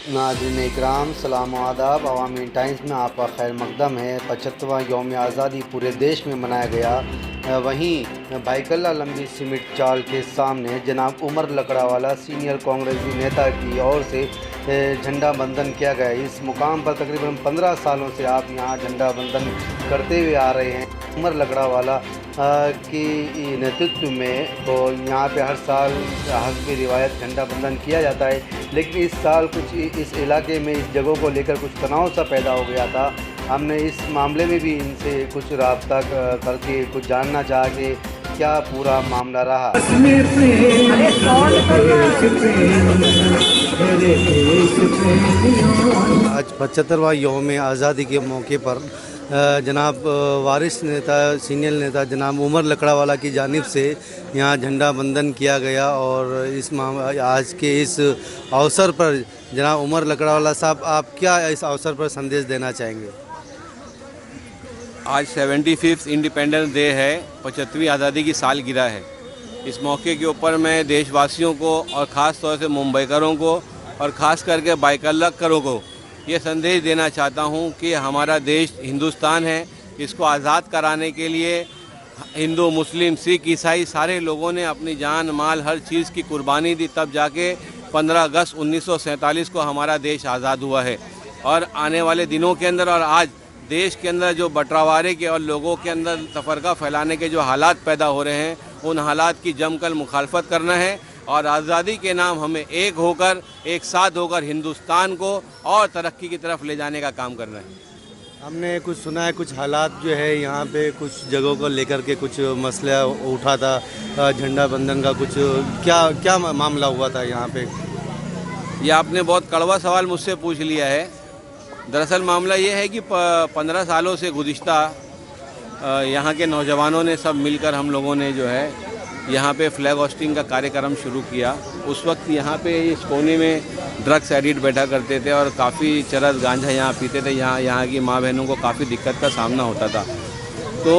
नाज़रीन इकराम, सलाम व आदाब। अवामी टाइम्स में आपका खैर मकदम है। 75वां यौम आज़ादी पूरे देश में मनाया गया। वहीं भाईकल्ला लंबी सीमेंट चाल के सामने जनाब उमर लकड़ावाला सीनियर कांग्रेसी नेता की ओर से झंडा बंधन किया गया। इस मुकाम पर तकरीबन 15 सालों से आप यहाँ झंडा बंधन करते हुए आ रहे हैं। उमर लकड़ावाला की नेतृत्व में तो यहाँ पे हर साल हस्ब रिवायत झंडा बंधन किया जाता है, लेकिन इस साल कुछ इस इलाके में इस जगह को लेकर कुछ तनाव सा पैदा हो गया था। हमने इस मामले में भी इनसे कुछ रब्ता करके कुछ जानना चाहा कि क्या पूरा मामला रहा। आज 75वां यौम आज़ादी के मौके पर जनाब वारिस नेता सीनियर नेता जनाब उमर लकड़ावाला की जानिब से यहाँ झंडा बंधन किया गया। और आज के इस अवसर पर जनाब उमर लकड़ावाला साहब, आप क्या इस अवसर पर संदेश देना चाहेंगे? आज 75th इंडिपेंडेंस डे है, 75वीं आज़ादी की सालगिरह है। इस मौके के ऊपर मैं देशवासियों को और ख़ास तौर से मुंबईकरों को और ख़ास करके बाइकल्लकरों को ये संदेश देना चाहता हूँ कि हमारा देश हिंदुस्तान है। इसको आज़ाद कराने के लिए हिंदू, मुस्लिम, सिख, ईसाई सारे लोगों ने अपनी जान माल हर चीज़ की कुर्बानी दी, तब जाके 15 अगस्त 1947 को हमारा देश आज़ाद हुआ है। और आने वाले दिनों के अंदर और आज देश के अंदर जो बंटवारे के और लोगों के अंदर तफरका फैलाने के जो हालात पैदा हो रहे हैं, उन हालात की जमकर मुखालफत करना है और आज़ादी के नाम हमें एक होकर, एक साथ होकर हिंदुस्तान को और तरक्की की तरफ ले जाने का काम करना है। हमने कुछ सुना है कुछ हालात जो है यहाँ पे कुछ जगहों को लेकर के कुछ मसला उठा था, झंडा बंधन का कुछ क्या क्या मामला हुआ था यहाँ पे? ये आपने बहुत कड़वा सवाल मुझसे पूछ लिया है। दरअसल मामला ये है कि 15 सालों से गुज़िश्ता यहाँ के नौजवानों ने सब मिलकर हम लोगों ने जो है यहाँ पे फ्लैग होस्टिंग का कार्यक्रम शुरू किया। उस वक्त यहाँ पे इस कोने में ड्रग्स एडिक्ट बैठा करते थे और काफ़ी चरस गांजा यहाँ पीते थे। यहाँ की माँ बहनों को काफ़ी दिक्कत का सामना होता था। तो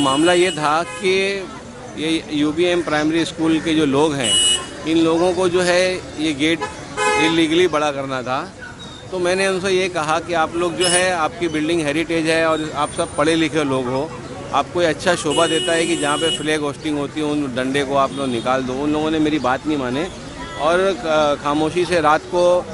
मामला ये था कि ये UBM प्राइमरी स्कूल के जो लोग हैं, इन लोगों को जो है ये गेट इलीगली बड़ा करना था। तो मैंने उनसे ये कहा कि आप लोग जो है, आपकी बिल्डिंग हेरिटेज है और आप सब पढ़े लिखे लोग हो, आपको ये अच्छा शोभा देता है कि जहाँ पे फ्लैग होस्टिंग होती है उन डंडे को आप लोग निकाल दो। उन लोगों ने मेरी बात नहीं माने और खामोशी से रात को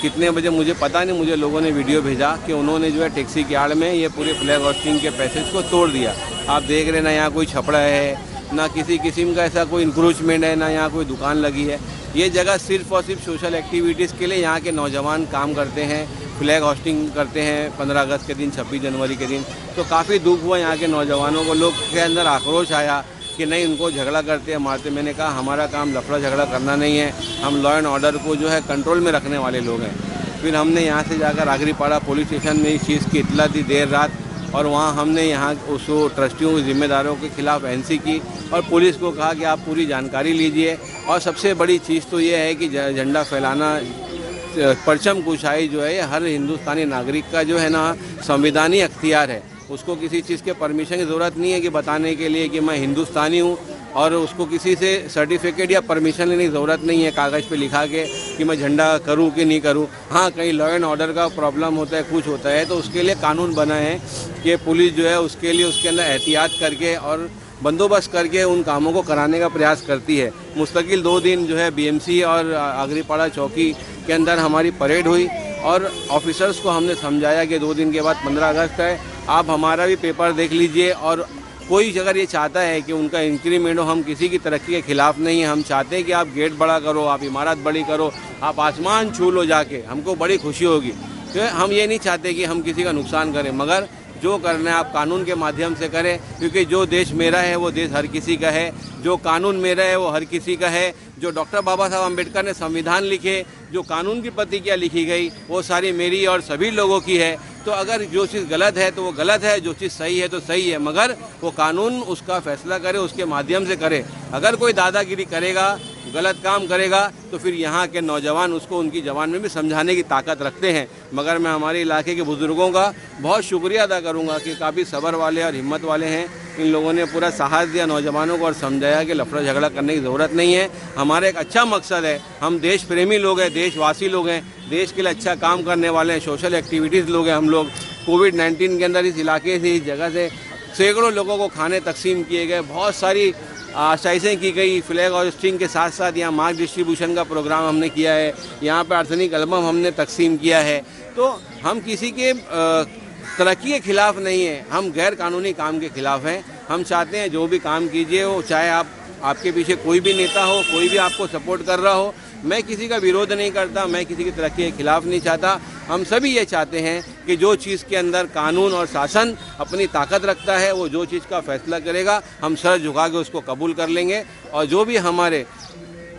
कितने बजे मुझे पता नहीं, मुझे लोगों ने वीडियो भेजा कि उन्होंने जो है टैक्सी की आड़ में ये पूरे फ्लैग होस्टिंग के पैसेज को तोड़ दिया। आप देख रहे हैं ना, यहाँ कोई छपड़ा है, ना किसी किस्म का ऐसा कोई इंक्रोचमेंट है, ना यहाँ कोई दुकान लगी है। ये जगह सिर्फ़ और सिर्फ सोशल एक्टिविटीज़ के लिए यहाँ के नौजवान काम करते हैं, फ्लैग होस्टिंग करते हैं 15 अगस्त के दिन, 26 जनवरी के दिन। तो काफ़ी दुख हुआ यहाँ के नौजवानों को, लोग के अंदर आक्रोश आया कि नहीं, उनको झगड़ा करते हैं, मारते। मैंने कहा हमारा काम लफड़ा झगड़ा करना नहीं है, हम लॉ एंड ऑर्डर को जो है कंट्रोल में रखने वाले लोग हैं। फिर हमने यहाँ से जाकर आगरीपाड़ा पुलिस स्टेशन में इस चीज़ की इत्तला दी देर रात, और वहाँ हमने यहाँ उस ट्रस्टियों जिम्मेदारों के खिलाफ NC की और पुलिस को कहा कि आप पूरी जानकारी लीजिए। और सबसे बड़ी चीज़ तो ये है कि झंडा फैलाना, परचम कुशाई जो है, ये हर हिंदुस्तानी नागरिक का जो है ना संविधानी अख्तियार है। उसको किसी चीज़ के परमिशन की ज़रूरत नहीं है कि बताने के लिए कि मैं हिंदुस्तानी हूँ, और उसको किसी से सर्टिफिकेट या परमिशन लेने की ज़रूरत नहीं है कागज़ पे लिखा के कि मैं झंडा करूँ कि नहीं करूँ। हाँ, कहीं लॉ एंड ऑर्डर का प्रॉब्लम होता है, कुछ होता है, तो उसके लिए कानून बना है कि पुलिस जो है उसके लिए उसके अंदर एहतियात करके और बंदोबस्त करके उन कामों को कराने का प्रयास करती है। मुस्तकिल 2 दिन जो है BMC और आगरीपाड़ा चौकी के अंदर हमारी परेड हुई और ऑफिसर्स को हमने समझाया कि 2 दिन के बाद 15 अगस्त है, आप हमारा भी पेपर देख लीजिए। और कोई अगर ये चाहता है कि उनका इंक्रीमेंट हो, हम किसी की तरक्की के खिलाफ नहीं है। हम चाहते हैं कि आप गेट बड़ा करो, आप इमारत बड़ी करो, आप आसमान छू लो जाके, हमको बड़ी खुशी होगी। तो हम ये नहीं चाहते कि हम किसी का नुकसान करें, मगर जो करना है आप कानून के माध्यम से करें, क्योंकि जो देश मेरा है वो देश हर किसी का है, जो कानून मेरा है वो हर किसी का है। जो डॉक्टर बाबा साहब अम्बेडकर ने संविधान लिखे, जो कानून की प्रतिज्ञा लिखी गई, वो सारी मेरी और सभी लोगों की है। तो अगर जो चीज़ गलत है तो वो गलत है, जो चीज़ सही है तो सही है, मगर वो कानून उसका फैसला करे, उसके माध्यम से करे। अगर कोई दादागिरी करेगा, गलत काम करेगा, तो फिर यहाँ के नौजवान उसको उनकी ज़बान में भी समझाने की ताकत रखते हैं। मगर मैं हमारे इलाके के बुज़ुर्गों का बहुत शुक्रिया अदा करूँगा कि काफ़ी सब्र वाले और हिम्मत वाले हैं। इन लोगों ने पूरा साहस दिया नौजवानों को और समझाया कि लफड़ा झगड़ा करने की ज़रूरत नहीं है। हमारा एक अच्छा मकसद है, हम देश प्रेमी लोग हैं, देशवासी लोग हैं, देश के लिए अच्छा काम करने वाले हैं, सोशल एक्टिविटीज़ लोग हैं हम लोग। कोविड-19 के अंदर इस इलाके से, इस जगह से सैकड़ों लोगों को खाने तकसीम किए गए, बहुत सारी आशाइशें की गई। फ्लैग होस्टिंग के साथ साथ यहाँ मार्क डिस्ट्रीब्यूशन का प्रोग्राम हमने किया है, यहाँ पर आर्सेनिक एल्बम हमने तकसीम किया है। तो हम किसी के तरक्की के खिलाफ नहीं है, हम गैर कानूनी काम के खिलाफ हैं। हम चाहते हैं जो भी काम कीजिए हो, चाहे आपके पीछे कोई भी नेता हो, कोई भी आपको सपोर्ट कर रहा हो, मैं किसी का विरोध नहीं करता, मैं किसी की तरक्की के खिलाफ नहीं चाहता। हम सभी ये चाहते हैं कि जो चीज़ के अंदर कानून और शासन अपनी ताकत रखता है, वो जो चीज़ का फैसला करेगा हम सर झुका के उसको कबूल कर लेंगे, और जो भी हमारे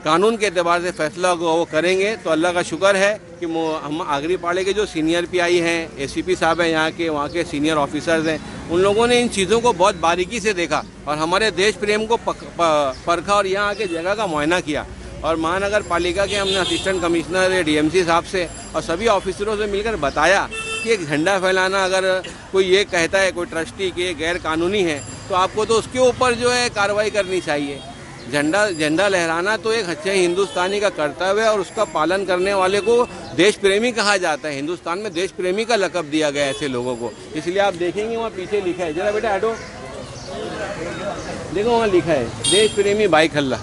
कानून के एतबार से फैसला होगा वो करेंगे। तो अल्लाह का शुक्र है कि हम आगरी पाड़े के जो सीनियर पीआई हैं, एसीपी साहब हैं यहाँ के, वहाँ के सीनियर ऑफिसर्स हैं, उन लोगों ने इन चीज़ों को बहुत बारीकी से देखा और हमारे देश प्रेम को परखा और यहाँ आके जगह का मुआयना किया। और महानगर पालिका के हमने असिस्टेंट कमिश्नर या डीएमसी साहब से और सभी ऑफिसरों से मिलकर बताया कि एक झंडा फैलाना, अगर कोई ये कहता है कोई ट्रस्टी कि ये गैर कानूनी है, तो आपको तो उसके ऊपर जो है कार्रवाई करनी चाहिए। झंडा लहराना तो एक अच्छे हिंदुस्तानी का कर्तव्य है और उसका पालन करने वाले को देश प्रेमी कहा जाता है। हिंदुस्तान में देश प्रेमी का लक़ब दिया गया है ऐसे लोगों को। इसलिए आप देखेंगे वहाँ पीछे लिखा है, जरा बेटा हटो, देखो वहाँ लिखा है देश प्रेमी भाई खल्ला,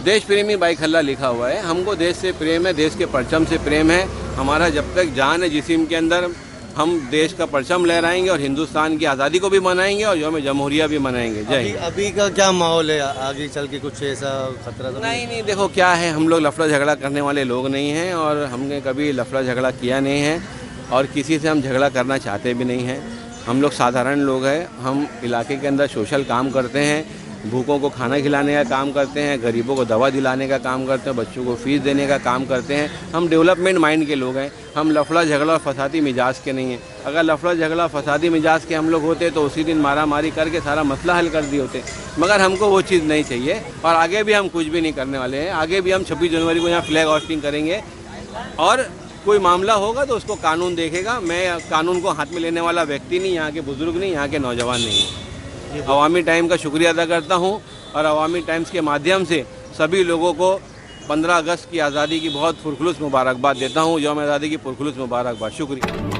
देश प्रेमी भाई खल्ला लिखा हुआ है। हमको देश से प्रेम है, देश के परचम से प्रेम है। हमारा जब तक जान है जिस्म के अंदर, हम देश का परचम लहराएंगे और हिंदुस्तान की आज़ादी को भी मनाएंगे और यौम जमहूरिया भी मनाएंगे। जय। अभी का क्या माहौल है, आगे चल के कुछ ऐसा खतरा तो नहीं, देखो क्या है, हम लोग लफड़ा झगड़ा करने वाले लोग नहीं हैं और हमने कभी लफड़ा झगड़ा किया नहीं है और किसी से हम झगड़ा करना चाहते भी नहीं हैं। हम लोग साधारण लोग हैं, हम इलाके के अंदर सोशल काम करते हैं, भूखों को खाना खिलाने का काम करते हैं, गरीबों को दवा दिलाने का काम करते हैं, बच्चों को फीस देने का काम करते हैं। हम डेवलपमेंट माइंड के लोग हैं, हम लफड़ा झगड़ा और फसादी मिजाज के नहीं हैं। अगर लफड़ा झगड़ा फसादी मिजाज के हम लोग होते तो उसी दिन मारा मारी करके सारा मसला हल कर दिए होते, मगर हमको वो चीज़ नहीं चाहिए और आगे भी हम कुछ भी नहीं करने वाले हैं। आगे भी हम 26 जनवरी को यहाँ फ्लैग होस्टिंग करेंगे और कोई मामला होगा तो उसको कानून देखेगा। मैं कानून को हाथ में लेने वाला व्यक्ति नहीं, यहाँ के बुजुर्ग नहीं, यहाँ के नौजवान नहीं। अवामी टाइम का शुक्रिया अदा करता हूँ और अवामी टाइम्स के माध्यम से सभी लोगों को 15 अगस्त की आज़ादी की बहुत पुरखुलूस मुबारकबाद देता हूँ। यौम आज़ादी की पुरखुलूस मुबारकबाद। शुक्रिया।